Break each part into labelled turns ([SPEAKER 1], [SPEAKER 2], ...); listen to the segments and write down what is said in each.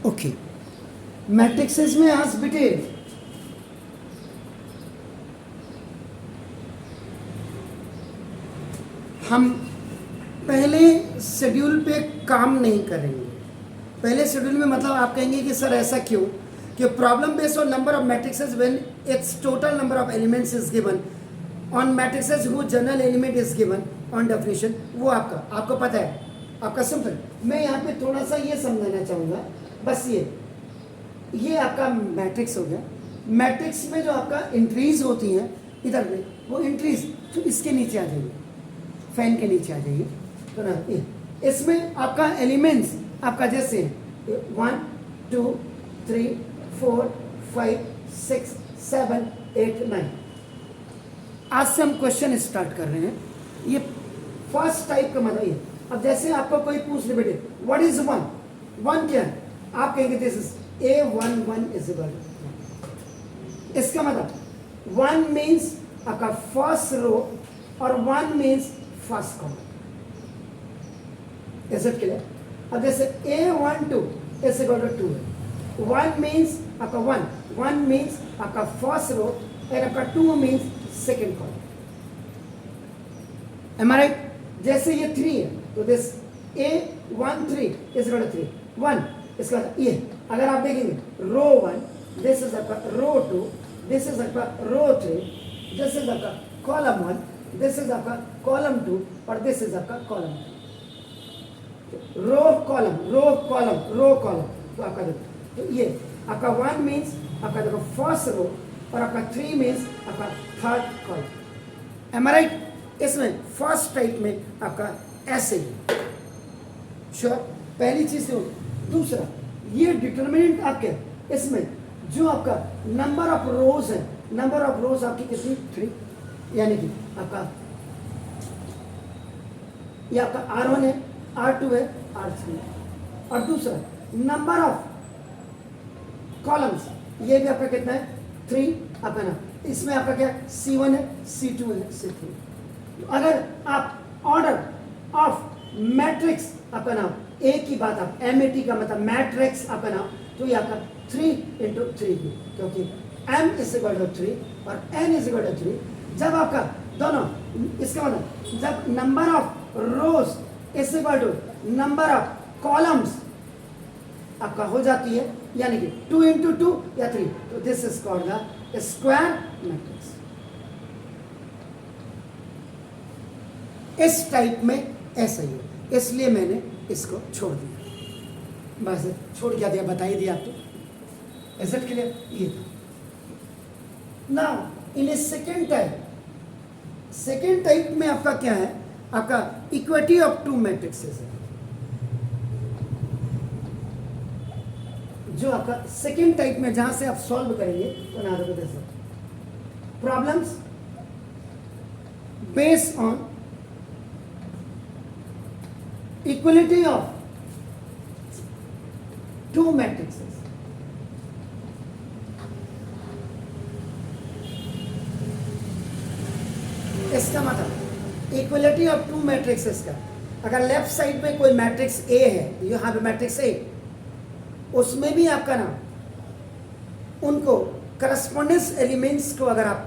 [SPEAKER 1] Okay, matrixes में आज बेटे हम पहले शेड्यूल पे काम नहीं करेंगे। पहले शेड्यूल में मतलब आप कहेंगे कि सर ऐसा क्यों, कि problem based on number of matrixes when it's total number of elements is given on matrixes who general element is given on definition, वो आपको पता है, आपका सिंपल। मैं यहाँ पे थोड़ा सा ये समझाना चाहूँगा, बस ये आपका मैट्रिक्स हो गया। मैट्रिक्स में जो आपका इंट्रीज होती हैं इधर में, वो इंट्रीज तो इसके नीचे आ जाइए, फैन के नीचे आ जाइए, तो ना इसमें आपका एलिमेंट्स आपका जैसे 1 2 3 4 5 6 7 8 9। आज से हम क्वेश्चन स्टार्ट कर रहे हैं। ये फर्स्ट टाइप का मतलब ये। अब जैसे आपको कोई पूछ ले बेटे व्हाट इज 1, 1 क्या है, आप कहेंगे this is A11 is equal, इसका मतलब 1 मीन्स आपका फर्स्ट रो और 1 means first column. Is it clear? अब जैसे A12 इज इक्वल टू 2 है, 1 मीन्स आपका 1 मीन्स आपका फर्स्ट रो और आपका 2 मीन्स सेकेंड कॉलम। एम आई राइट? जैसे ये 3 है तो this A13 is equal to 3, 1 इसका ये अगर आप देखेंगे रो 1, दिस इज आपका रो 2, दिस इज आपका रो 3, दिस इज आपका कॉलम 1, दिस इज आपका कॉलम 2 और दिस इज आपका column 3। Row column row column row column, तो आपका देखो तो ये आपका 1 मीन्स आपका देखो फर्स्ट रो और आपका 3 मीन्स आपका थर्ड कॉलम। एम आई राइट? इसमें फर्स्ट टाइप में आपका ऐसे ही श्योर, पहली चीज तो। दूसरा ये डिटरमिनेंट आपके इसमें जो आपका नंबर ऑफ रोज है, नंबर ऑफ रोज आपकी कितनी 3, यानी कि आपका ये आपका R1 है, R2 है, R3 है। और दूसरा नंबर ऑफ कॉलम्स, ये भी आपका कितना है 3 आपका ना, इसमें आपका क्या C1 है, C2 है, C3। तो अगर आप ऑर्डर ऑफ मैट्रिक्स आपका नाम एक ही बात, आप MAT का मतलब मैट्रिक्स आपका नाम, तो ये आपका 3 × 3 भी, क्योंकि M इज इक्वल टू 3 और N इज इक्वल टू 3। जब आपका दोनों, इसका मतलब जब number of rows is equal to number of columns आपका हो जाती है, यानी कि 2 × 2 या 3, तो this is called the square matrix. इस टाइप में ऐसा ही है, इसलिए मैंने इसको छोड़ दिया, बस छोड़ क्या दिया, बता ही दिया आपको। Is it clear? ये now in a second type में आपका क्या है, आपका इक्विटी ऑफ 2 मैट्रिक्सेस है। जो आपका सेकेंड टाइप में जहां से आप सॉल्व करेंगे तो ना देखो जैसे problems based on equality of 2 matrices। इसका मतलब इक्वलिटी ऑफ 2 मैट्रिक्सेस का, अगर लेफ्ट साइड में कोई मैट्रिक्स A है, यहाँ पे मैट्रिक्स A, उसमें भी आपका नाम उनको करस्पॉन्डेंस एलिमेंट्स को अगर आप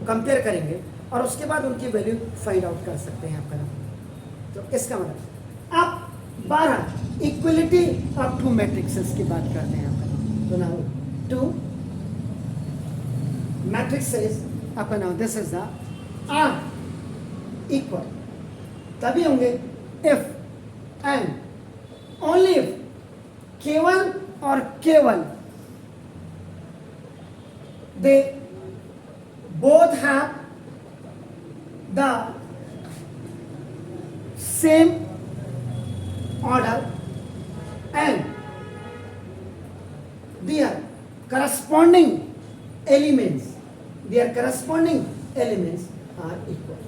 [SPEAKER 1] कंपेयर करेंगे और उसके बाद उनकी वैल्यू फाइंड आउट कर सकते हैं आपका नाम। तो इसका मतलब आप 12 इक्वलिटी ऑफ 2 मैट्रिक्सेस की बात करते हैं आपका, तो नाउ 2 मैट्रिक्सेस आपका now this is the are equal, तभी होंगे इफ एंड ओनली इफ, केवल और केवल they both have the same order and their corresponding elements are equal,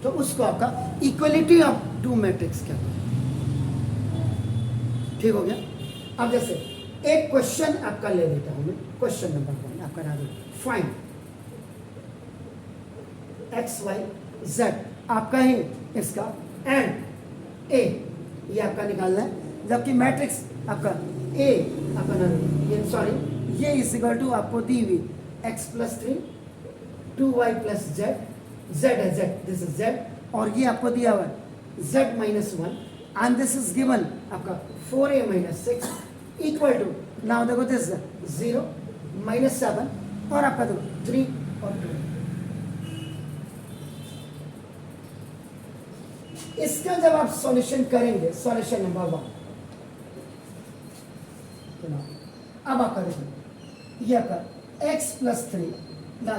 [SPEAKER 1] तो उसको आपका इक्वलिटी ऑफ 2 मैट्रिक्स कहते हैं। ठीक हो गया? अब जैसे एक क्वेश्चन आपका ले लेता हूं मैं, क्वेश्चन नंबर 1 आपका नाम है फाइंड XYZ, आपका है इसका एंड ए, ये आपका निकालना है, जबकि मैट्रिक्स आपका ए अपन ये सॉरी ये इज इक्वल टू आपको दी हुई x plus 3 2y plus z है z दिस इज z और ये आपको दिया हुआ है z minus 1 and this is given आपका 4a minus 6 equal to now देखो दिस 0 माइनस 7 और आपका देखो 3 और 2। इसका जब आप सॉल्यूशन करेंगे सॉल्यूशन नंबर 1 अब आपका देखो ये आपका x प्लस 3 ना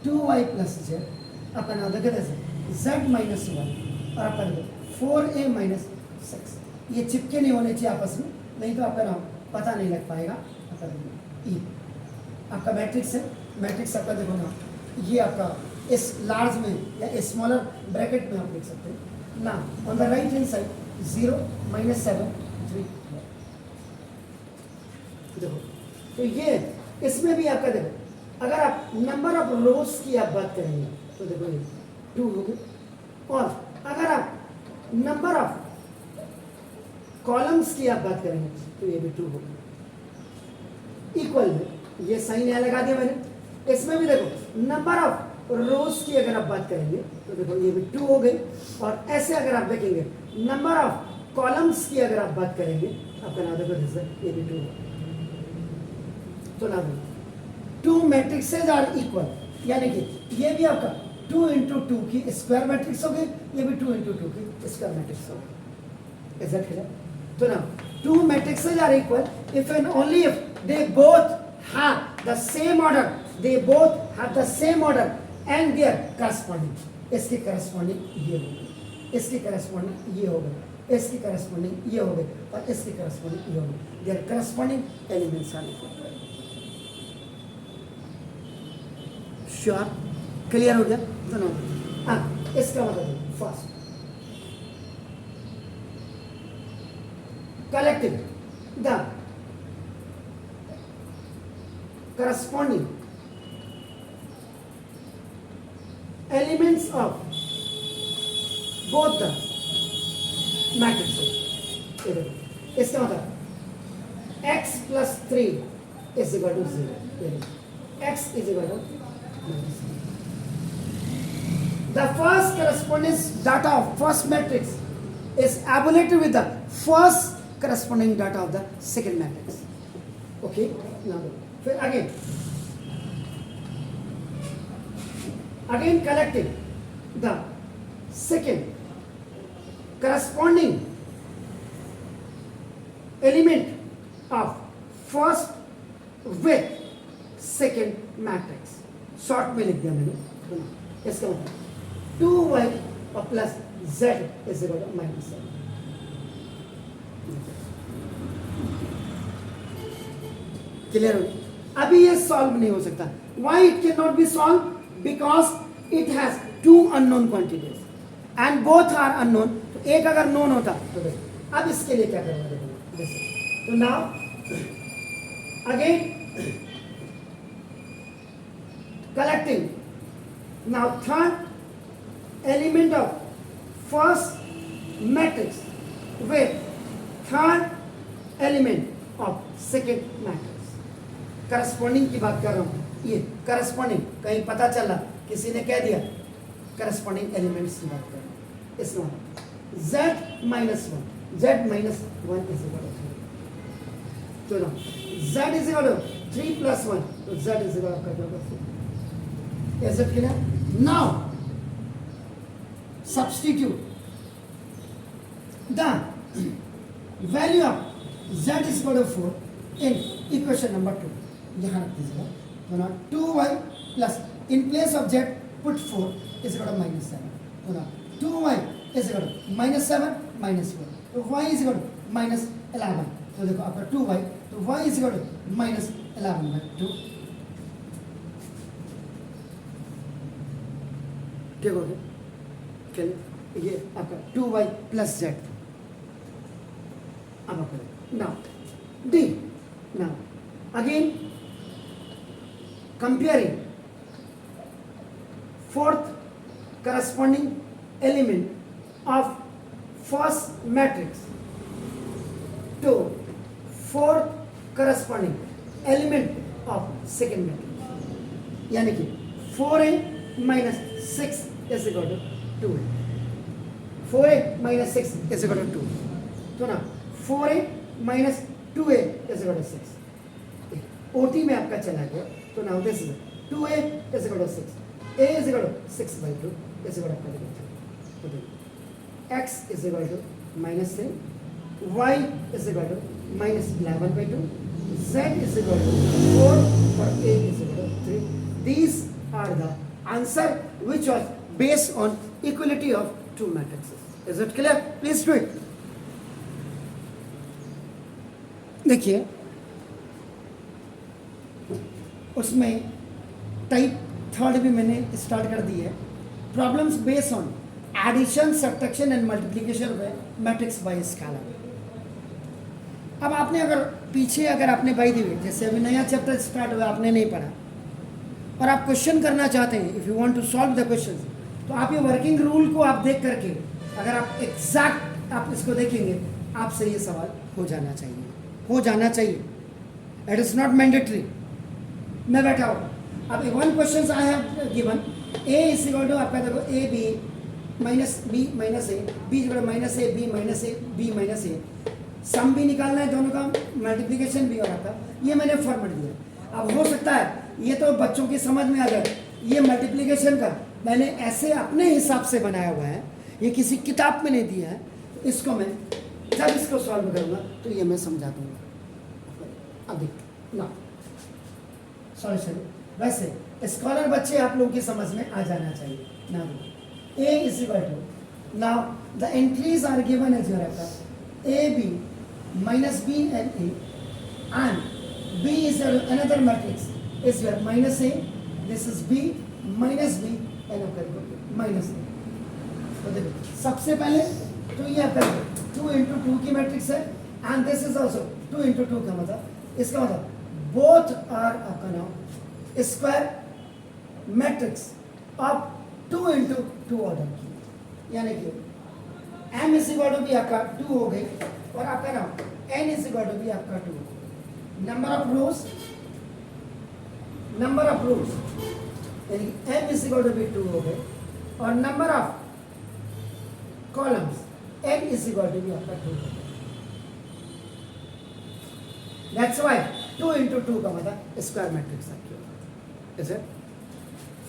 [SPEAKER 1] 2y प्लस z आपका नाम देखो z माइनस 1 और आपका देखो 4a माइनस 6 ये चिपके नहीं होने चाहिए आपस में, नहीं तो आपका नाम पता नहीं लग पाएगा। आपका देखो ई आपका मैट्रिक्स है, मैट्रिक्स आपका देखो ना ये आपका इस लार्ज में या स्मॉलर ब्रैकेट में आप लिख सकते हैं ना on the right hand side 0 minus 7 3 देखो। तो ये इसमें भी आपका देखो अगर आप नंबर ऑफ रोज की आप बात करेंगे तो देखो ये 2 हो गए और अगर आप नंबर ऑफ कॉलम्स की आप बात करेंगे तो ये भी 2 हो गए इक्वल में ये साइन यहाँ लगा दिया मैंने। इसमें भी देखो नंबर ऑफ रोज की अगर आप बात करेंगे तो देखो ये भी 2 हो गए और ऐसे अगर आप देखेंगे नंबर ऑफ कॉलम्स की अगर आप बात करेंगे आपका नाम देखो ये भी 2 हो। तो ना 2 मैट्रिक्सेज आर इक्वल यानी कि ये भी आपका 2 इंटू 2 की स्क्वायर मैट्रिक्स हो गई, ये भी 2 इंटू 2 की स्क्वायर मैट्रिक्स हो गई। Is that clear? तो ना 2 matrices are equal if and only if they both have the same order, they both have the same order and their corresponding. इसकी करस्पॉन्डिंग ये हो गई, इसकी करस्पॉन्डिंग ये हो गई, इसकी करस्पॉन्डिंग ये हो गई और इसकी करस्पॉन्डिंग ये हो गई। There corresponding elements are equal. Sure? Clear हो गया? तो हाँ इसका मतलब first collecting the corresponding elements of both the matrices. इसका मतलब x plus 3 is equal to 0. X is equal to minus 3. The first correspondence data of first matrix is ablated with the first corresponding data of the second matrix. Okay, now फिर again collecting the second corresponding element of first with second matrix. Short में लिख दिया मैंने। इसका मतलब 2y और plus z is equal to minus 7। Clear हो? अभी ये सॉल्व नहीं हो सकता। Why it can not be solve? Because it has 2 unknown quantities and both are unknown. तो एक अगर नोन होता तो अब इसके लिए क्या करना देखो। तो now again collecting now third element of first matrix with third element of second matrix। Corresponding की बात कर रहा हूं। ये करस्पॉन्डिंग कहीं पता चला किसी ने कह दिया करस्पॉन्डिंग एलिमेंट्स की बात कर रहा हूं। इसमें z minus 1 z minus 1 is equal to 3। तो z is equal to 3 plus 1 तो z is equal to is it clear? Now substitute the value of z is equal to 4 in equation number 2। यहाँ रख दीजिएगा। तो ना 2y plus in place of z put 4 is equal to minus 7। तो ना 2y is equal to minus 7 minus 4 तो y is equal to minus 11। तो देखो आपका 2y तो y is equal to minus 11 by 2। ठीक हो गया? चलिए ये आपका 2y प्लस z। अब आपका now D now again comparing fourth corresponding element of first matrix to fourth corresponding element of second matrix, यानी कि 4a minus 6 is equal to 2a. 4a minus 6 is equal to 2. तो ना 4a minus 2a is equal to 6. OT में आपका चला गया, तो now this is 2a is equal to 6. a is equal to 6 by 2 is equal to 2. तो x is equal to minus 3, y is equal to minus 11 by 2, z is equal to 4 और a is equal to 3. These are the answer which was based on equality of two matrices. Is it clear? Please do it. देखिए उसमें type third भी मैंने start कर दी है, problems based on addition, subtraction and multiplication of matrix by scalar. अब आपने अगर पीछे अगर आपने बाई दी जैसे अभी नया चैप्टर स्टार्ट हुआ आपने नहीं पढ़ा और आप क्वेश्चन करना चाहते हैं, if you want to solve the question, तो आप ये वर्किंग रूल को आप देख करके अगर आप एग्जैक्ट आप इसको देखेंगे आपसे ये सवाल हो जाना चाहिए. It is not mandatory. मैं बैठा हूँ, अब one question I have given a is equal to आपका देखो a B minus b minus A, b is equal minus A B minus A B minus a, sum भी निकालना है दोनों का, मल्टीप्लिकेशन भी हो रहा था, ये मैंने फॉर्मेट दिया. अब हो सकता है ये तो बच्चों की समझ में आ जाए, ये मल्टीप्लिकेशन का मैंने ऐसे अपने हिसाब से बनाया हुआ है, ये किसी किताब में नहीं दिया है. तो इसको मैं जब इसको सॉल्व करूँगा तो ये मैं समझा दूँगा. अब देखो ना सॉल्यूशन वैसे स्कॉलर बच्चे आप लोगों की समझ में आ जाना चाहिए. ना a is equal to, now the entries are given as your a B minus b and a, and B is another matrix is your minus A, this is B minus B and आपका minus A. तो देखो सबसे पहले तो ये आपका 2 into 2 की matrix है, and this is also 2 into 2 का मतलब इसका मतलब both are आपका नाम square matrix of 2 into 2 order की, यानी कि m is equal to भी आपका 2 हो गई और आपका नाम n is equal to भी आपका 2. नंबर ऑफ रोज यानी m is equal to be 2 हो गए और number of columns n is equal to be आपका 2 हो गए. दैट्स व्हाई 2 into 2 का मतलब स्क्वायर मैट्रिक्स आपकी is it.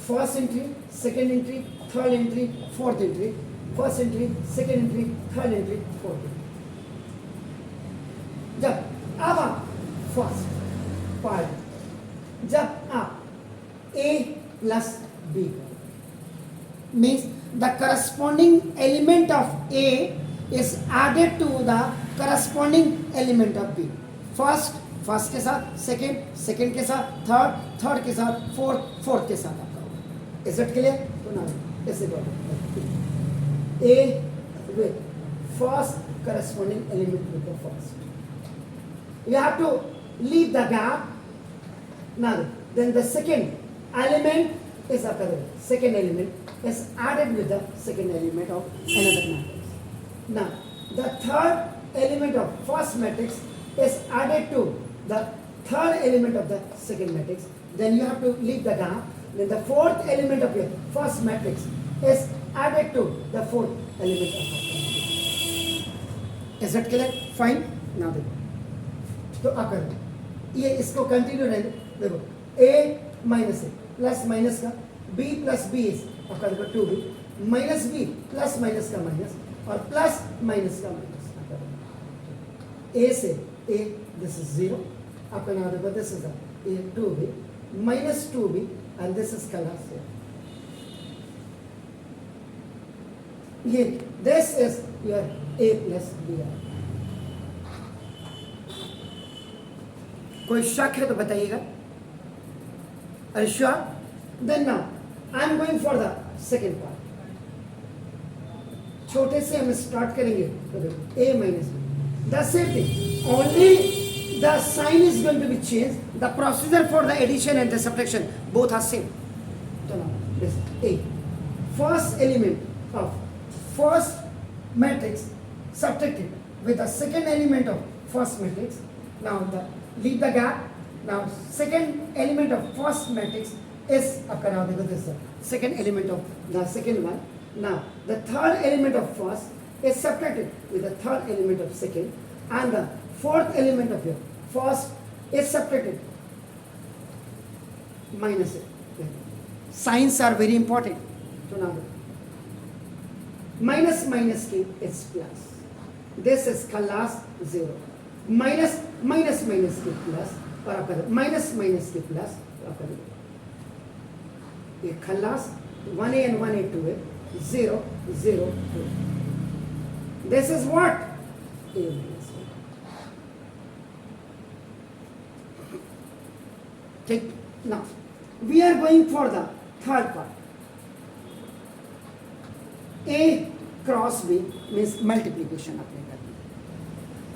[SPEAKER 1] First entry, second entry, third entry, fourth entry, first entry, second entry, third entry, fourth entry. जब अब आप first part जब आप a plus b means the corresponding element of a is added to the corresponding element of b. First के साथ second के साथ third के साथ फोर्थ के साथ आपका होगा. Is it clear? तो ना ऐसे a with first corresponding element with the first. You have to leave the gap. Now then the second element is after the second element is added with the second element of another matrix. Now the third element of first matrix is added to the third element of the second matrix. Then you have to leave the gap. Then the fourth element of your first matrix is added to the fourth element of the matrix. Is that clear? Fine. Now then तो अगर ये इसको continue रहने देखो a minus A plus minus का b plus B is आपका देखो 2b minus B plus minus का माइनस और प्लस माइनस का माइनस. a से a दिस इज 0 आपका नाम देखो this is a 2b minus 2b and this is colour से ये this is your a plus B. कोई शक है तो बताइएगा. Are you sure? Then now I am going for the second part. छोटे से हम स्टार्ट करेंगे तो देखो a minus b. The same thing. Only the sign is going to be changed. The procedure for the addition and the subtraction both are same. So now this a first element of first matrix subtracted with the second element of first matrix. Now the leave the gap. Now second element of first matrix is आपका नाम देखो this second element of the second one. Now the third element of first is subtracted with the third element of second, and the fourth element of your first is subtracted minus it. Signs are very important. So now minus minus के is plus. This is खलास 0. Minus minus minus के plus और आपका minus minus के plus और आपका ये खलास 1a and 1a 2a 0 0 2. This is what a minus 1. ठीक. Now we are going for the third part. A cross b means multiplication आपने करनी है.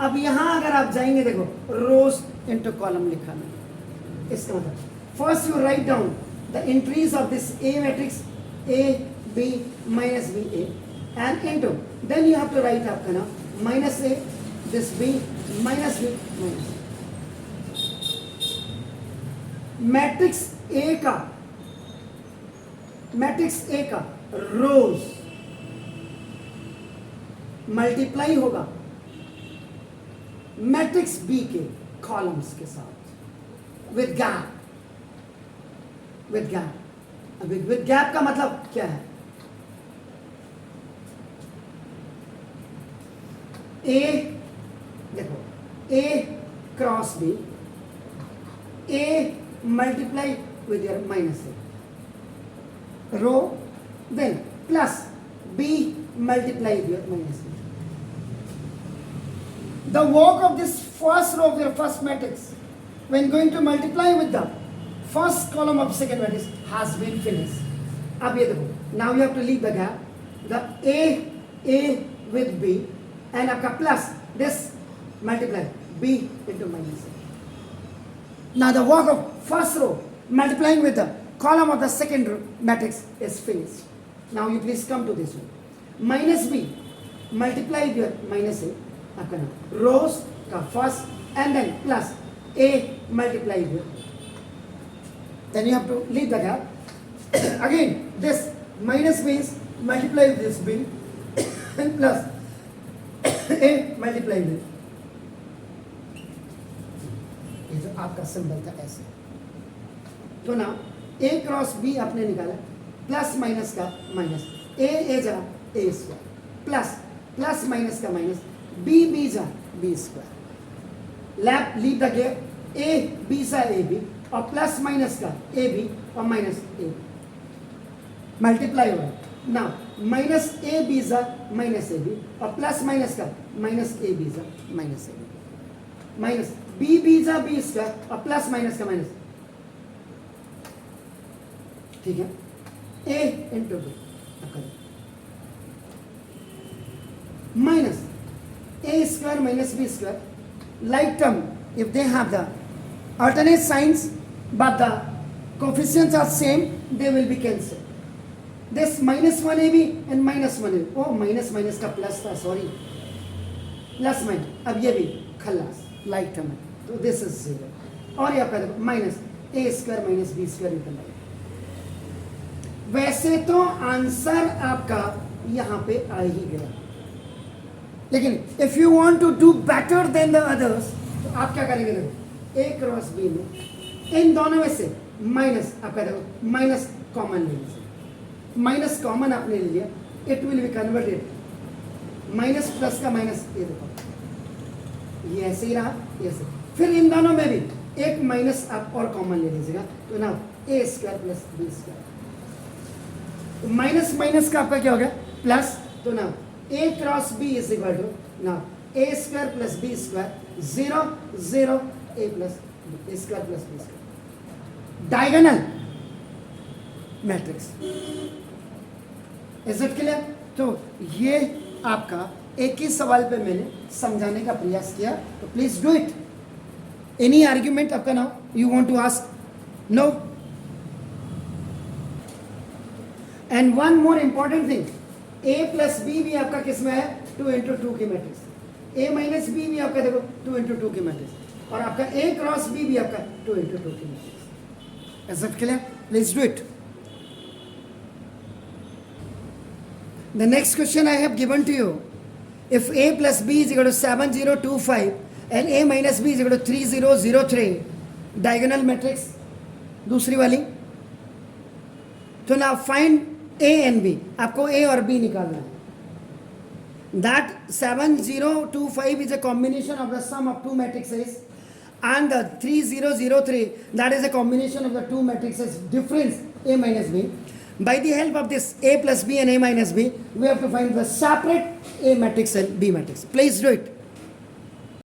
[SPEAKER 1] अब यहां अगर आप जाएंगे देखो रोज इनटू कॉलम लिखा मैंने. इसका मतलब first you write down the entries of this A matrix a b minus b a and into then you have to write आपका ना minus a this b minus b minus matrix A का रोज multiply होगा matrix B के columns के साथ with gap. With gap का मतलब क्या है? ए देखो a cross b a multiply with your minus a row then plus b multiply with your minus b. The work of this first row of your first matrix when going to multiply with the first column of second matrix has been finished. अब ये देखो now you have to leave the gap. The a with b and आपका plus this multiply b into minus a. Now the work of first row multiplying with the column of the second row matrix is finished. Now you please come to this one. Minus b multiply your minus a आपका नाम rows का first and then plus a multiply your then you have to leave the gap again this minus means multiply this b and plus a multiply with ये जो आपका symbol था ऐसे. तो ना ए क्रॉस बी आपने निकाला प्लस माइनस का माइनस ए जरा A square plus plus minus का माइनस बी जा बी स्क्वायर लैप leave the gap A B सा ए बी और प्लस माइनस का ए बी और माइनस ए मल्टीप्लाई होगा. नाउ माइनस ए बी जा माइनस ए बी और प्लस माइनस का माइनस ए बी जा minus A B minus B जा बी स्क्वायर और प्लस माइनस का माइनस. ठीक है. A into b minus a square minus b square. Like term, if they have the alternate signs but the coefficients are same, they will be cancelled. This minus 1ab and minus 1ab. Oh, minus minus का plus था, sorry. Plus minus. अब ये भी खल्लास like term है. तो this is 0. और ये आपका देखो minus a square minus b square इतना. वैसे तो आंसर आपका यहाँ पे आ ही गया, लेकिन if you want to do better than the others तो आप क्या करेंगे? देखो ए क्रॉस बी में इन दोनों में से माइनस आपका देखो माइनस कॉमन ले लीजिए. माइनस कॉमन आपने ले लिया, it will be converted minus plus का माइनस. ये देखो ये ऐसे ही रहा, ये ऐसे. फिर इन दोनों में भी एक माइनस आप और कॉमन ले लीजिएगा. तो ना a square plus b square minus minus का आपका क्या हो गया प्लस. तो ना a cross b is equal to now a square plus b square 0 0 a plus b a square plus b square diagonal matrix. Is it clear? तो ये आपका एक ही सवाल पे मैंने समझाने का प्रयास किया. तो please do it. Any argument आपका now you want to ask? No. And one more important thing, a plus b भी आपका किस में है 2 into 2 की मैट्रिक्स. a माइनस बी भी आपका देखो 2 into 2 की मैट्रिक्स. और आपका A क्रॉस B भी आपका 2 into 2 की matrix. Is that clear? Let's do it. The next question I have given to you. If A plus B is equal to 7025 and A minus B is equal to 3003, diagonal matrix, दूसरी वाली। तो now find A and B, आपको A और B निकालना है। That 7025 is a combination of the sum of two matrices, and the 3003, that is a combination of the two matrices difference A minus B. By the help of this A plus B and A minus B, we have to find the separate A matrix and B matrix. Please do it.